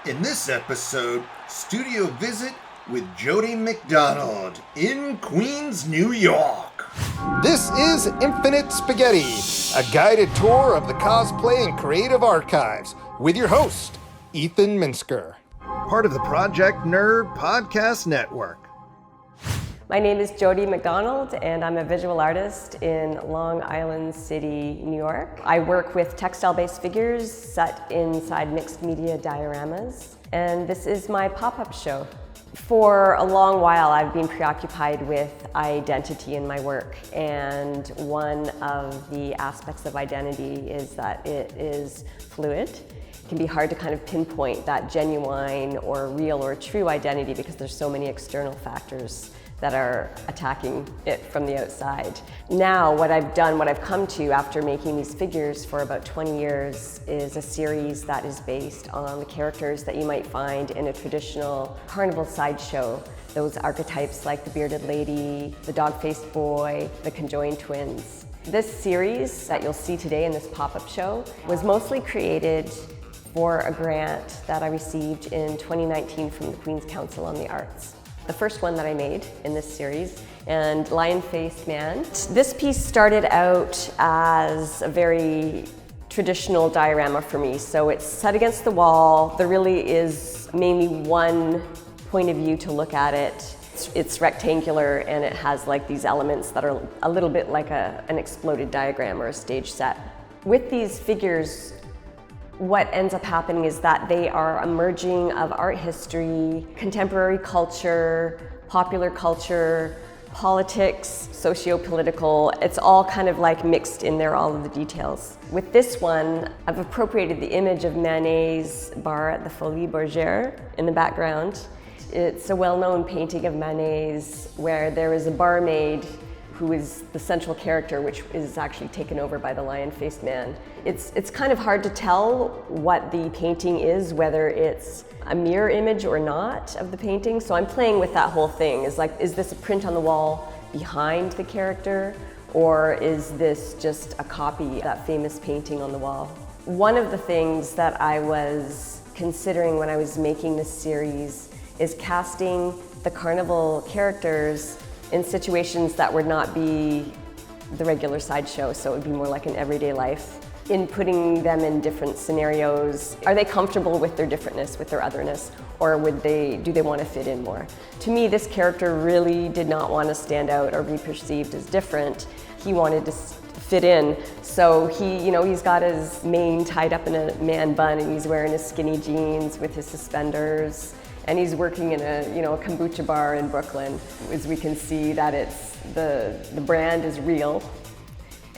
In this episode, studio visit with Jody MacDonald in Queens, New York. This is Infinite Spaghetti, a guided tour of the cosplay and creative archives with your host, Ethan Minsker, part of the Project Nerd Podcast Network. My name is Jody MacDonald, and I'm a visual artist in Long Island City, New York. I work with textile-based figures set inside mixed media dioramas, and this is my pop-up show. For a long while, I've been preoccupied with identity in my work, and one of the aspects of identity is that it is fluid. It can be hard to kind of pinpoint that genuine or real or true identity because there's so many external factors that are attacking it from the outside. Now, what I've come to after making these figures for about 20 years is a series that is based on the characters that you might find in a traditional carnival sideshow. Those archetypes like the bearded lady, the dog-faced boy, the Conjoined Twins. This series that you'll see today in this pop-up show was mostly created for a grant that I received in 2019 from the Queen's Council on the Arts. The first one that I made in this series, and Lion-Faced Man. This piece started out as a very traditional diorama for me. So it's set against the wall. There really is mainly one point of view to look at it. It's rectangular and it has like these elements that are a little bit like an exploded diagram or a stage set. With these figures, what ends up happening is that they are a merging of art history, contemporary culture, popular culture, politics, socio-political. It's all kind of like mixed in there, all of the details. With this one, I've appropriated the image of Manet's bar at the Folies Bergère in the background. It's a well-known painting of Manet's where there is a barmaid who is the central character, which is actually taken over by the lion-faced man. It's kind of hard to tell what the painting is, whether it's a mirror image or not of the painting. So I'm playing with that whole thing. Is this a print on the wall behind the character, or is this just a copy of that famous painting on the wall? One of the things that I was considering when I was making this series is casting the carnival characters in situations that would not be the regular sideshow, so it would be more like an everyday life. In putting them in different scenarios, are they comfortable with their differentness, with their otherness, or do they want to fit in more? To me, this character really did not want to stand out or be perceived as different. He wanted to fit in, so he's got his mane tied up in a man bun and he's wearing his skinny jeans with his suspenders. And he's working in a kombucha bar in Brooklyn. As we can see that it's the brand is real.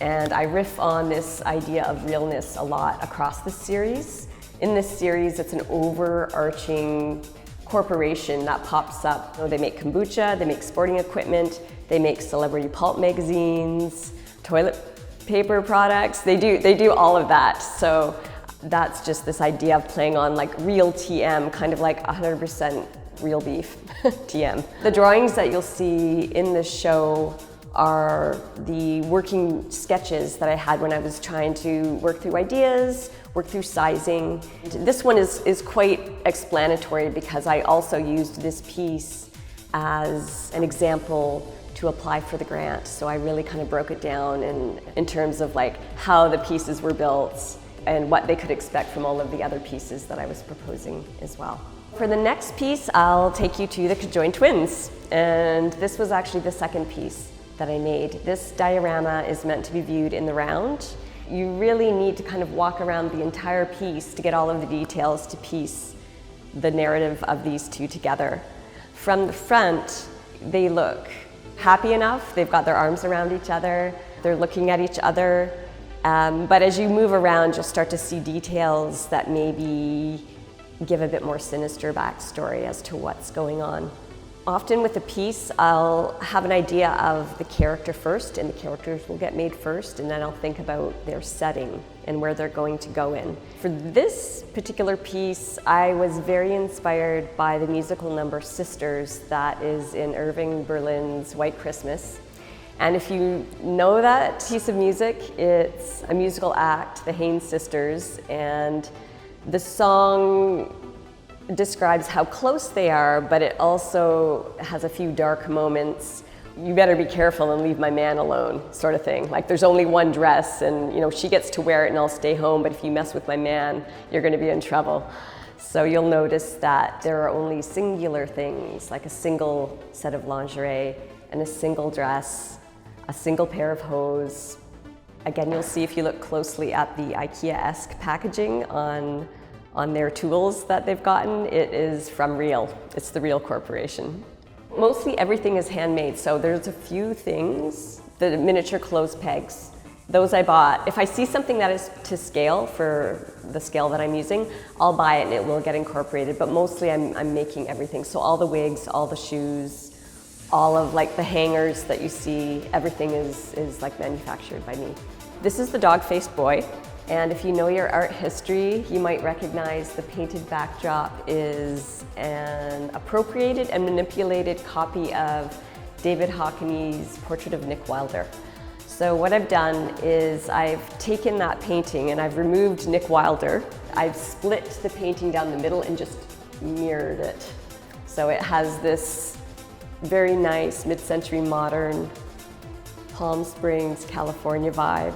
And I riff on this idea of realness a lot across the series. In this series, it's an overarching corporation that pops up. They make kombucha, they make sporting equipment, they make celebrity pulp magazines, toilet paper products. They do all of that. So that's just this idea of playing on like real TM, kind of like 100% real beef TM. The drawings that you'll see in this show are the working sketches that I had when I was trying to work through ideas, work through sizing. This one is quite explanatory because I also used this piece as an example to apply for the grant. So I really kind of broke it down in terms of like how the pieces were built and what they could expect from all of the other pieces that I was proposing as well. For the next piece, I'll take you to the Conjoined Twins. And this was actually the second piece that I made. This diorama is meant to be viewed in the round. You really need to kind of walk around the entire piece to get all of the details to piece the narrative of these two together. From the front, they look happy enough. They've got their arms around each other. They're looking at each other. But as you move around, you'll start to see details that maybe give a bit more sinister backstory as to what's going on. Often with a piece, I'll have an idea of the character first, and the characters will get made first, and then I'll think about their setting and where they're going to go in. For this particular piece, I was very inspired by the musical number Sisters that is in Irving Berlin's White Christmas. And if you know that piece of music, it's a musical act, the Haynes Sisters, and the song describes how close they are, but it also has a few dark moments. You better be careful and leave my man alone, sort of thing. Like, there's only one dress and, you know, she gets to wear it and I'll stay home, but if you mess with my man, you're gonna be in trouble. So you'll notice that there are only singular things, like a single set of lingerie and a single dress, a single pair of hose. Again, you'll see if you look closely at the IKEA-esque packaging on their tools that they've gotten, it is from Real. It's the Real Corporation. Mostly everything is handmade, so there's a few things. The miniature clothes pegs, those I bought. If I see something that is to scale for the scale that I'm using, I'll buy it and it will get incorporated, but mostly I'm making everything. So all the wigs, all the shoes, all of like the hangers that you see, everything is like manufactured by me. This is the dog-faced boy. And if you know your art history, you might recognize the painted backdrop is an appropriated and manipulated copy of David Hockney's portrait of Nick Wilder. So what I've done is I've taken that painting and I've removed Nick Wilder. I've split the painting down the middle and just mirrored it. So it has this very nice mid-century modern Palm Springs, California vibe.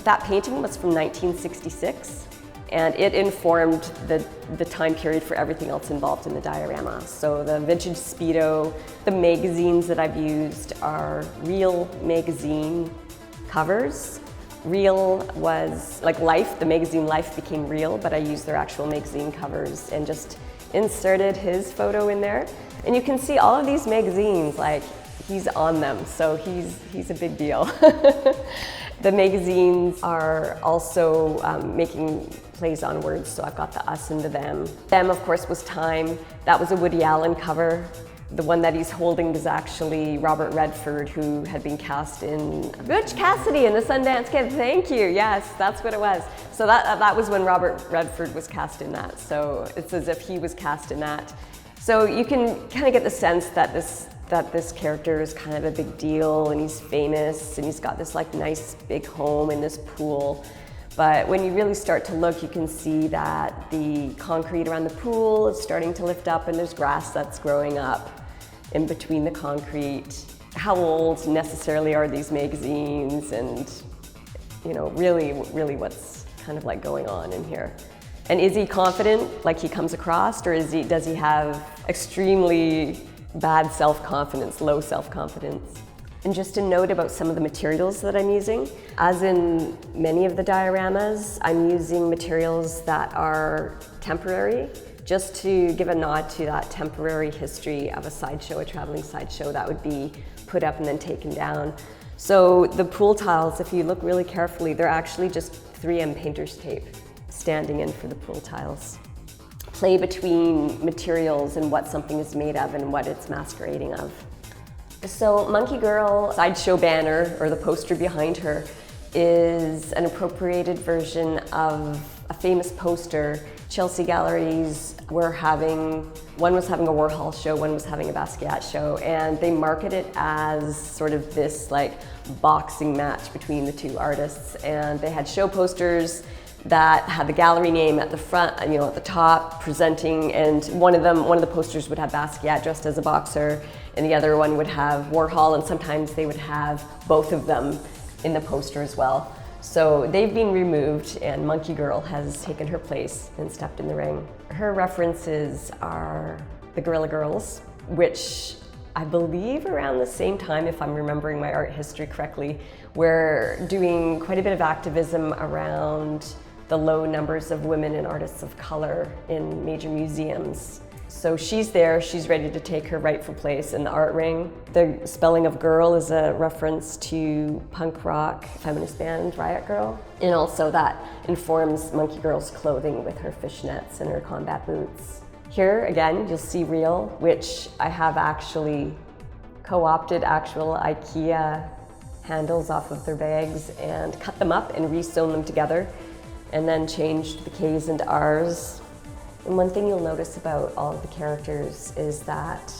That painting was from 1966, and it informed the time period for everything else involved in the diorama. So the vintage Speedo, the magazines that I've used are Real magazine covers. Real was like Life, the magazine Life became Real, but I used their actual magazine covers and just inserted his photo in there. And you can see all of these magazines, like he's on them, so he's a big deal. The magazines are also making plays on words, so I've got the us into them. Them, of course, was Time. That was a Woody Allen cover. The one that he's holding is actually Robert Redford, who had been cast in Butch Cassidy and the Sundance Kid. Thank you, yes, that's what it was. So that was when Robert Redford was cast in that, so it's as if he was cast in that. So you can kind of get the sense that this character is kind of a big deal and he's famous and he's got this like nice big home in this pool. But when you really start to look, you can see that the concrete around the pool is starting to lift up and there's grass that's growing up in between the concrete. How old necessarily are these magazines, and you know, really what's kind of like going on in here. And is he confident like he comes across, or does he have extremely bad self-confidence, low self-confidence? And just a note about some of the materials that I'm using. As in many of the dioramas, I'm using materials that are temporary, just to give a nod to that temporary history of a sideshow, a traveling sideshow that would be put up and then taken down. So the pool tiles, if you look really carefully, they're actually just 3M painter's tape standing in for the pool tiles. Play between materials and what something is made of and what it's masquerading of. So Monkey Girl sideshow banner, or the poster behind her, is an appropriated version of a famous poster. Chelsea galleries were one was having a Warhol show, one was having a Basquiat show, and they market it as sort of this like boxing match between the two artists. And they had show posters that had the gallery name at the front, you know, at the top, presenting, and one of the posters would have Basquiat dressed as a boxer, and the other one would have Warhol, and sometimes they would have both of them in the poster as well. So they've been removed, and Monkey Girl has taken her place and stepped in the ring. Her references are the Guerrilla Girls, which I believe around the same time, if I'm remembering my art history correctly, we're doing quite a bit of activism around the low numbers of women and artists of color in major museums. So she's there, she's ready to take her rightful place in the art ring. The spelling of girl is a reference to punk rock feminist band Riot Girl. And also that informs Monkey Girl's clothing with her fishnets and her combat boots. Here again, you'll see Real, which I have actually co-opted actual IKEA handles off of their bags and cut them up and re-sewn them together, and then changed the K's into R's. And one thing you'll notice about all of the characters is that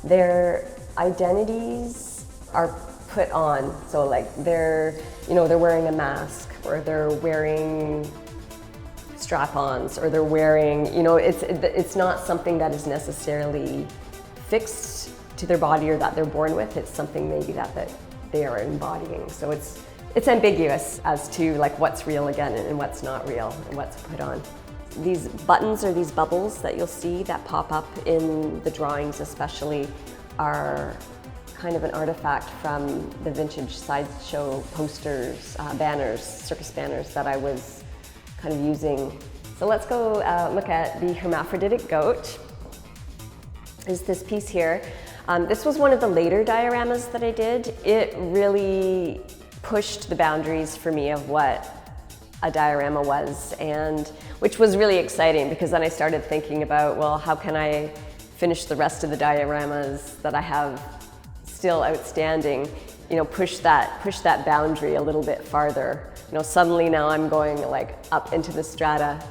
their identities are put on. So like they're wearing a mask, or they're wearing strap-ons, or they're wearing, it's not something that is necessarily fixed to their body or that they're born with. It's something maybe that they are embodying. So it's ambiguous as to like what's real again and what's not real and what's put on. These buttons or these bubbles that you'll see that pop up in the drawings especially are kind of an artifact from the vintage sideshow posters, banners, circus banners that I was kind of using. So let's go look at the hermaphroditic goat. Is this piece here. This was one of the later dioramas that I did. It really pushed the boundaries for me of what a diorama was, and which was really exciting because then I started thinking about, well, how can I finish the rest of the dioramas that I have still outstanding, push that boundary a little bit farther. Suddenly now I'm going like up into the strata.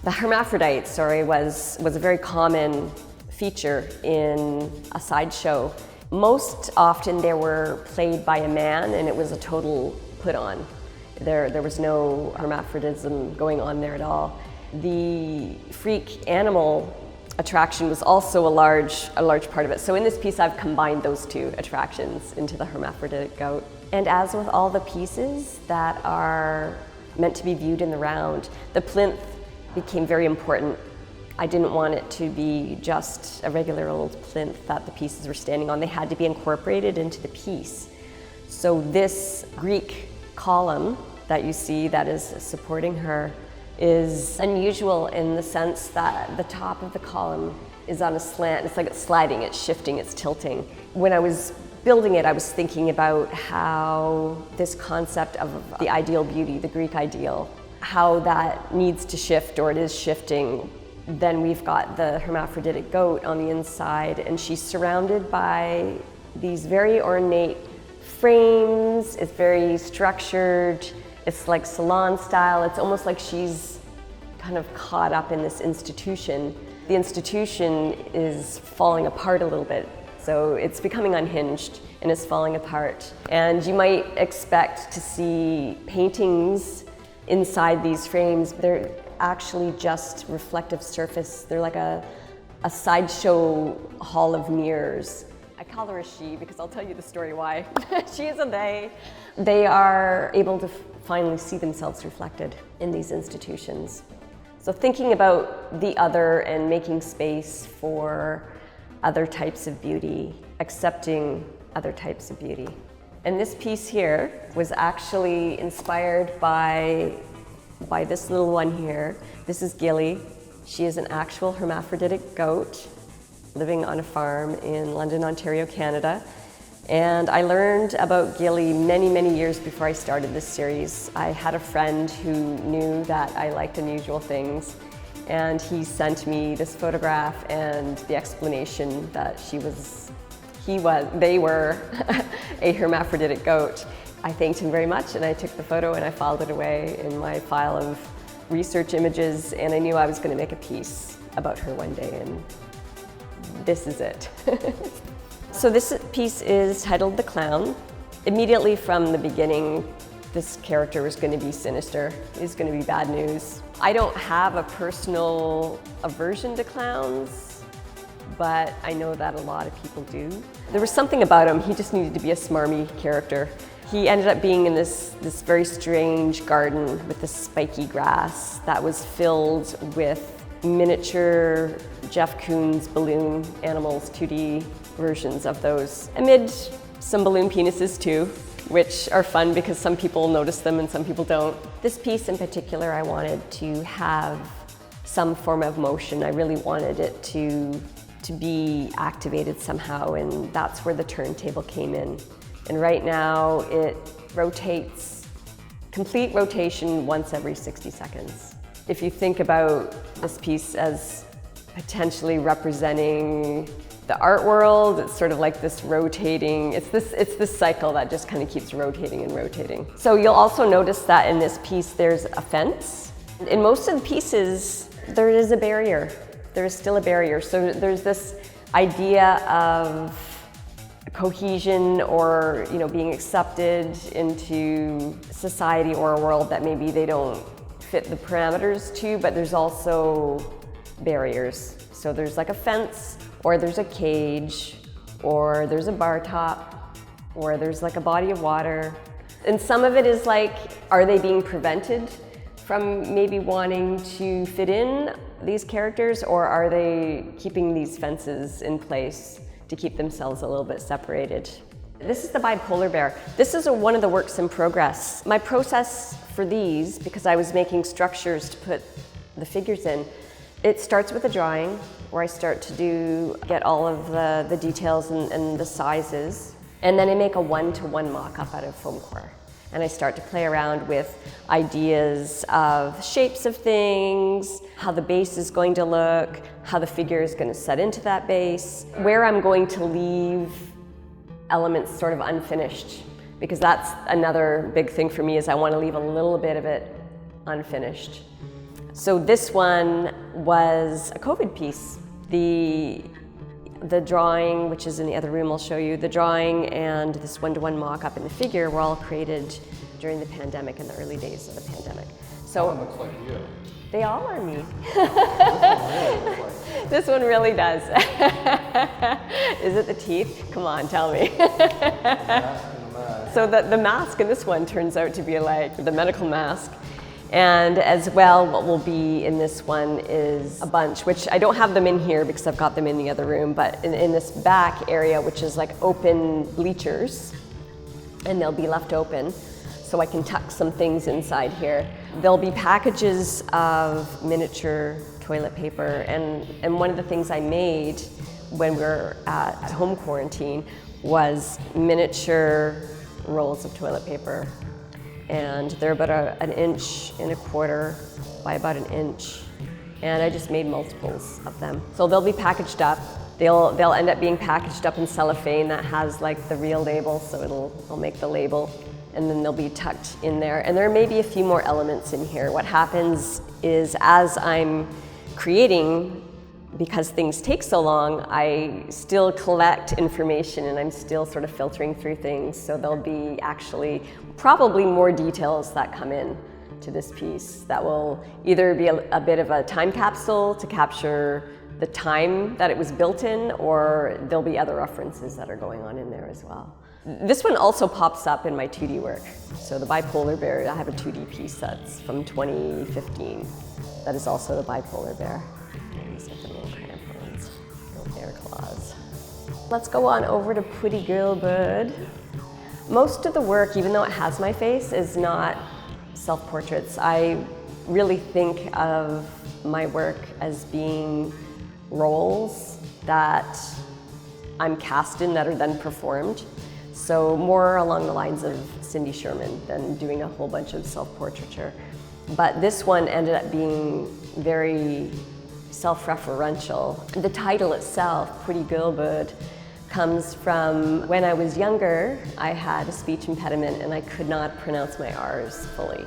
The hermaphrodite, was a very common feature in a sideshow. Most often they were played by a man and it was a total put on. There was no hermaphrodism going on there at all. The freak animal attraction was also a large part of it. So in this piece I've combined those two attractions into the hermaphroditic goat. And as with all the pieces that are meant to be viewed in the round, the plinth became very important. I didn't want it to be just a regular old plinth that the pieces were standing on. They had to be incorporated into the piece. So this Greek column that you see that is supporting her is unusual in the sense that the top of the column is on a slant. It's like it's sliding, it's shifting, it's tilting. When I was building it, I was thinking about how this concept of the ideal beauty, the Greek ideal, how that needs to shift, or it is shifting. Then we've got the hermaphroditic goat on the inside, and she's surrounded by these very ornate frames. It's very structured. It's like salon style. It's almost like she's kind of caught up in this institution. The institution is falling apart a little bit. So it's becoming unhinged and it's falling apart. And you might expect to see paintings inside these frames. They're actually just reflective surface. They're like a sideshow hall of mirrors. I call her a she because I'll tell you the story why. She is a they. They are able to finally see themselves reflected in these institutions. So thinking about the other and making space for other types of beauty, accepting other types of beauty. And this piece here was actually inspired by this little one here. This is Gilly. She is an actual hermaphroditic goat living on a farm in London, Ontario, Canada. And I learned about Gilly many, many years before I started this series. I had a friend who knew that I liked unusual things, and he sent me this photograph and the explanation that they were a hermaphroditic goat. I thanked him very much, and I took the photo and I filed it away in my file of research images, and I knew I was going to make a piece about her one day, and this is it. So this piece is titled The Clown. Immediately from the beginning, this character was going to be sinister. He's going to be bad news. I don't have a personal aversion to clowns, but I know that a lot of people do. There was something about him. He just needed to be a smarmy character. He ended up being in this very strange garden with this spiky grass that was filled with miniature Jeff Koons balloon animals, 2D versions of those, amid some balloon penises too, which are fun because some people notice them and some people don't. This piece in particular, I wanted to have some form of motion. I really wanted it to be activated somehow, and that's where the turntable came in. And right now it rotates, complete rotation once every 60 seconds. If you think about this piece as potentially representing the art world, it's sort of like this rotating, it's this cycle that just kind of keeps rotating and rotating. So you'll also notice that in this piece there's a fence. In most of the pieces there is a barrier. There is still a barrier. So there's this idea of cohesion, or being accepted into society or a world that maybe they don't fit the parameters to, but there's also barriers. So there's like a fence, or there's a cage, or there's a bar top, or there's like a body of water. And some of it is like, are they being prevented from maybe wanting to fit in, these characters, or are they keeping these fences in place to keep themselves a little bit separated? This is the Bipolar Bear. This is one of the works in progress. My process for these, because I was making structures to put the figures in, it starts with a drawing where I start to get all of the details and the sizes. And then I make a one-to-one mock-up out of foam core. And I start to play around with ideas of shapes of things, how the base is going to look, how the figure is going to set into that base, where I'm going to leave elements sort of unfinished, because that's another big thing for me, is I want to leave a little bit of it unfinished. So this one was a COVID piece. The drawing, which is in the other room, I'll show you, the drawing and this one-to-one mock-up and the figure were all created during the pandemic, in the early days of the pandemic. So that one looks like you. They all are me. This one really looks like This one really does. Is it the teeth? Come on, tell me. So the mask in this one turns out to be like the medical mask. And as well, what will be in this one is a bunch, which I don't have them in here because I've got them in the other room, but in this back area, which is like open bleachers, and they'll be left open, so I can tuck some things inside here. There'll be packages of miniature toilet paper, and one of the things I made when we were at home quarantine was miniature rolls of toilet paper. And they're about an inch and a quarter by about an inch. And I just made multiples of them. So they'll be packaged up. They'll end up being packaged up in cellophane that has like the real label, so I'll make the label, and then they'll be tucked in there. And there may be a few more elements in here. What happens is, as I'm creating, because things take so long, I still collect information and I'm still sort of filtering through things. So there'll be actually probably more details that come in to this piece that will either be a bit of a time capsule to capture the time that it was built in, or there'll be other references that are going on in there as well. This one also pops up in my 2D work. So the Bipolar Bear, I have a 2D piece that's from 2015. That is also the Bipolar Bear. These are the little crampons, little bear claws. Let's go on over to Pretty Girl Bird. Most of the work, even though it has my face, is not self-portraits. I really think of my work as being roles that I'm cast in that are then performed. So more along the lines of Cindy Sherman than doing a whole bunch of self-portraiture. But this one ended up being very self-referential. The title itself, Pretty Girl Bird, comes from when I was younger. I had a speech impediment and I could not pronounce my R's fully.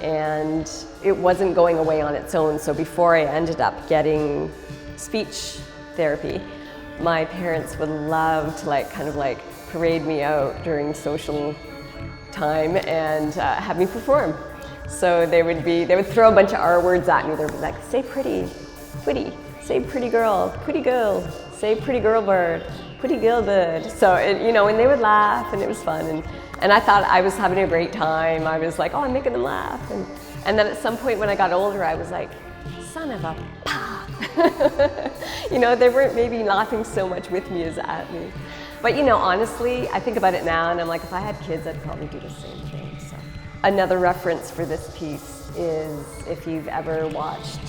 And it wasn't going away on its own, so before I ended up getting speech therapy, my parents would love to kind of parade me out during social time and have me perform. So they would throw a bunch of R words at me. They'd be like, say pretty, say pretty girl, say pretty girl bird, pretty girl bird. So, and they would laugh and it was fun. And I thought I was having a great time. I was like, oh, I'm making them laugh. And then at some point when I got older, I was like, son of a pa. They weren't maybe laughing so much with me as at me. But honestly, I think about it now and I'm like, if I had kids, I'd probably do the same thing. So. Another reference for this piece is if you've ever watched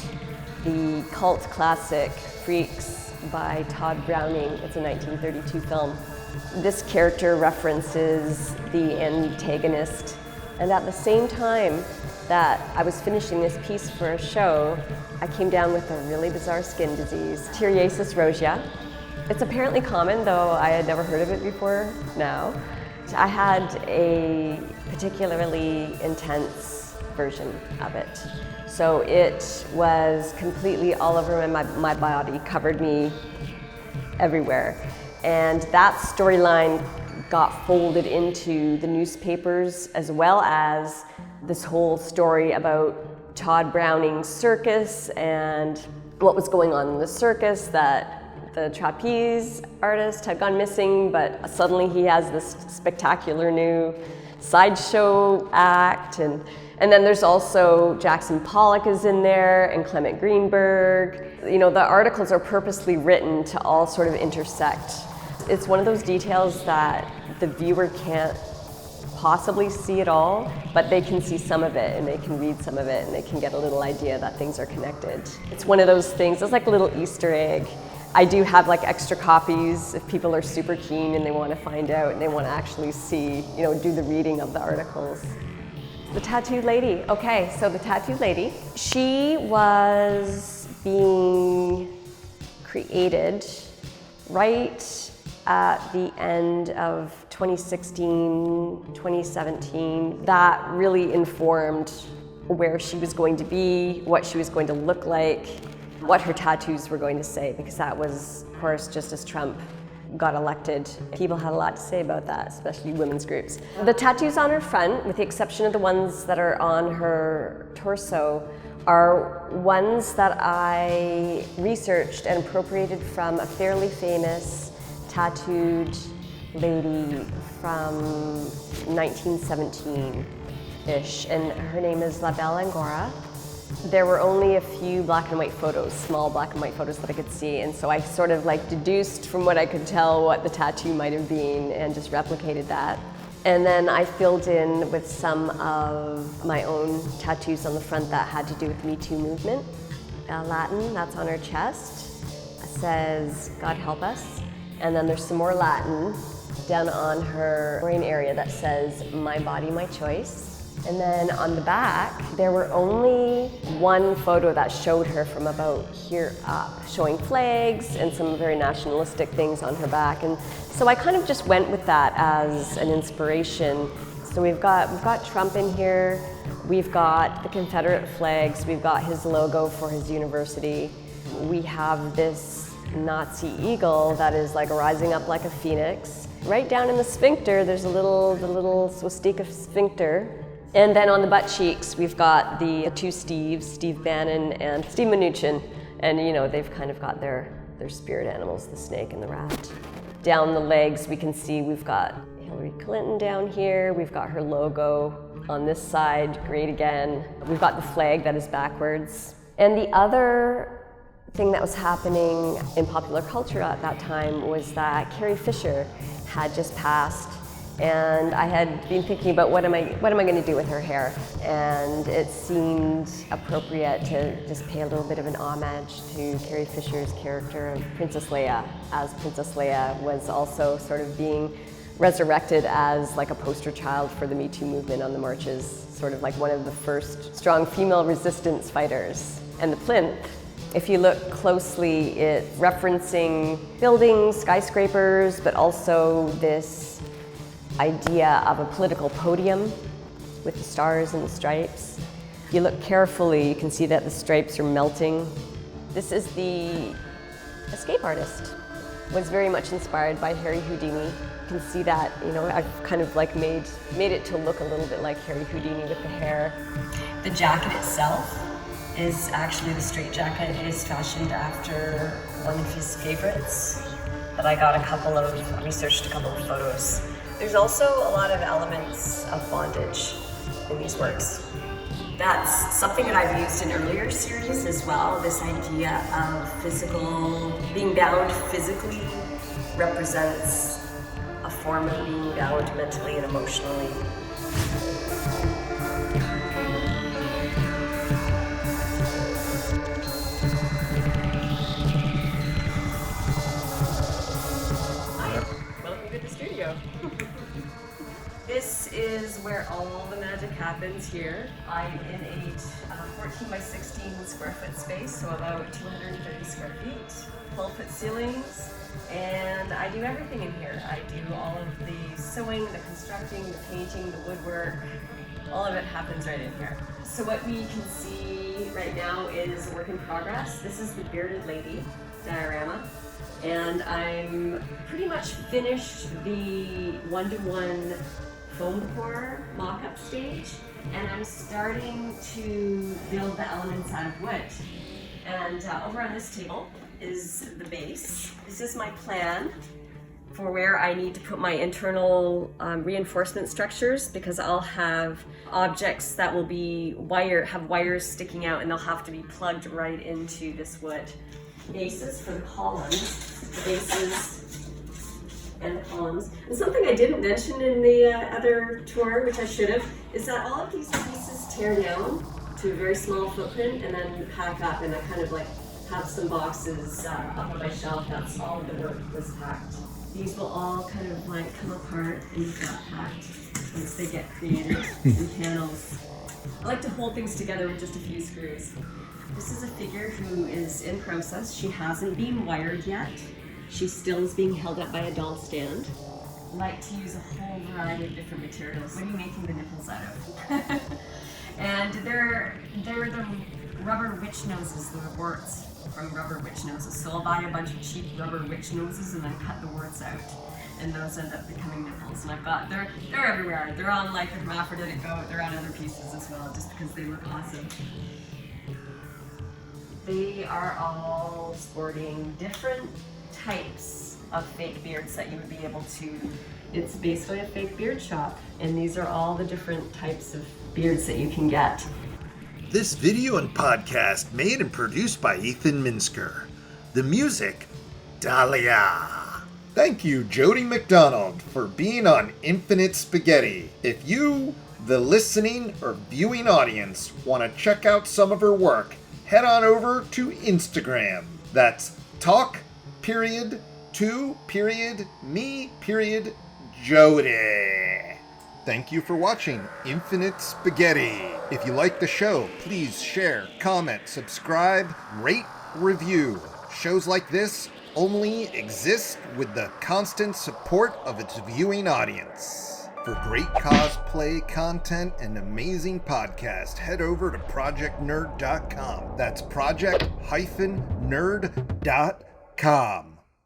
the cult classic Freaks by Todd Browning. It's a 1932 film. This character references the antagonist. And at the same time that I was finishing this piece for a show, I came down with a really bizarre skin disease, Tyriasis rosea. It's apparently common, though I had never heard of it before now. I had a particularly intense version of it. So it was completely all over my body, covered me everywhere. And that storyline got folded into the newspapers, as well as this whole story about Todd Browning's circus and what was going on in the circus, that the trapeze artist had gone missing, but suddenly he has this spectacular new sideshow act. And then there's also Jackson Pollock is in there and Clement Greenberg. You know, the articles are purposely written to all sort of intersect. It's one of those details that the viewer can't possibly see it all, but they can see some of it and they can read some of it and they can get a little idea that things are connected. It's one of those things, it's like a little Easter egg. I do have like extra copies if people are super keen and they want to find out and they want to actually see, you know, do the reading of the articles. The tattooed lady. Okay, so the tattooed lady, she was being created right at the end of 2016, 2017. That really informed where she was going to be, what she was going to look like, what her tattoos were going to say, because that was, of course, just as Trump got elected, people had a lot to say about that, especially women's groups. The tattoos on her front, with the exception of the ones that are on her torso, are ones that I researched and appropriated from a fairly famous tattooed lady from 1917-ish, and her name is La Belle Angora. There were only a few black and white photos, small black and white photos that I could see, and so I sort of like deduced from what I could tell what the tattoo might have been and just replicated that. And then I filled in with some of my own tattoos on the front that had to do with the Me Too movement. Latin, that's on her chest, says, "God help us." And then there's some more Latin down on her brain area that says, "My body, my choice." And then on the back, there were only one photo that showed her from about here up, showing flags and some very nationalistic things on her back. And so I kind of just went with that as an inspiration. So we've got Trump in here, we've got the Confederate flags, we've got his logo for his university. We have this Nazi eagle that is like rising up like a phoenix. Right down in the sphincter, there's the little swastika sphincter. And then on the butt cheeks, we've got the two Steves, Steve Bannon and Steve Mnuchin. And you know, they've kind of got their spirit animals, the snake and the rat. Down the legs, we can see we've got Hillary Clinton down here. We've got her logo on this side, great again. We've got the flag that is backwards. And the other thing that was happening in popular culture at that time was that Carrie Fisher had just passed. And I had been thinking about what am I going to do with her hair, and it seemed appropriate to just pay a little bit of an homage to Carrie Fisher's character of Princess Leia, as Princess Leia was also sort of being resurrected as like a poster child for the Me Too movement on the marches, sort of like one of the first strong female resistance fighters. And the plinth, if you look closely, it's referencing buildings, skyscrapers, but also this idea of a political podium with the stars and the stripes. If you look carefully, you can see that the stripes are melting. This is the escape artist. Was very much inspired by Harry Houdini. You can see that, you know, I've kind of like made it to look a little bit like Harry Houdini with the hair. The jacket itself is actually, the straight jacket is fashioned after one of his favorites, but I researched a couple of photos. There's also a lot of elements of bondage in these works. That's something that I've used in earlier series as well. This idea of being bound physically represents a form of being bound mentally and emotionally. This is where all the magic happens here. I'm in a 14 by 16 square foot space, so about 230 square feet, 12-foot ceilings, and I do everything in here. I do all of the sewing, the constructing, the painting, the woodwork. All of it happens right in here. So what we can see right now is a work in progress. This is the Bearded Lady diorama. And I'm pretty much finished the one-to-one foam pour mock-up stage, and I'm starting to build the elements out of wood. And over on this table is the base. This is my plan for where I need to put my internal reinforcement structures, because I'll have objects that will be have wires sticking out, and they'll have to be plugged right into this wood. Bases for the columns, the bases and the columns. And something I didn't mention in the other tour, which I should have, is that all of these pieces tear down to a very small footprint and then pack up, and I kind of like have some boxes up on my shelf. That's all the work was packed. These will all kind of like come apart and get packed once they get created in panels. I like to hold things together with just a few screws. This is a figure who is in process. She hasn't been wired yet. She still is being held up by a doll stand. I like to use a whole variety of different materials. What are you making the nipples out of? And they're the rubber witch noses, the warts from rubber witch noses. So I'll buy a bunch of cheap rubber witch noses and then cut the warts out, and those end up becoming nipples. And I've got, they're everywhere. They're on like a hermaphroditic goat. They're on other pieces as well, just because they look awesome. They are all sporting different types of fake beards that you would be able to. It's basically a fake beard shop, and these are all the different types of beards that you can get. This video and podcast made and produced by Ethan Minsker. The music, Dahlia. Thank you, Jody MacDonald, for being on Infinite Spaghetti. If you, the listening or viewing audience, want to check out some of her work, head on over to Instagram. That's talk.me.Jody. Thank you for watching Infinite Spaghetti. If you like the show, please share, comment, subscribe, rate, review. Shows like this only exist with the constant support of its viewing audience. For great cosplay content and amazing podcast, head over to projectnerd.com. That's project-nerd.com.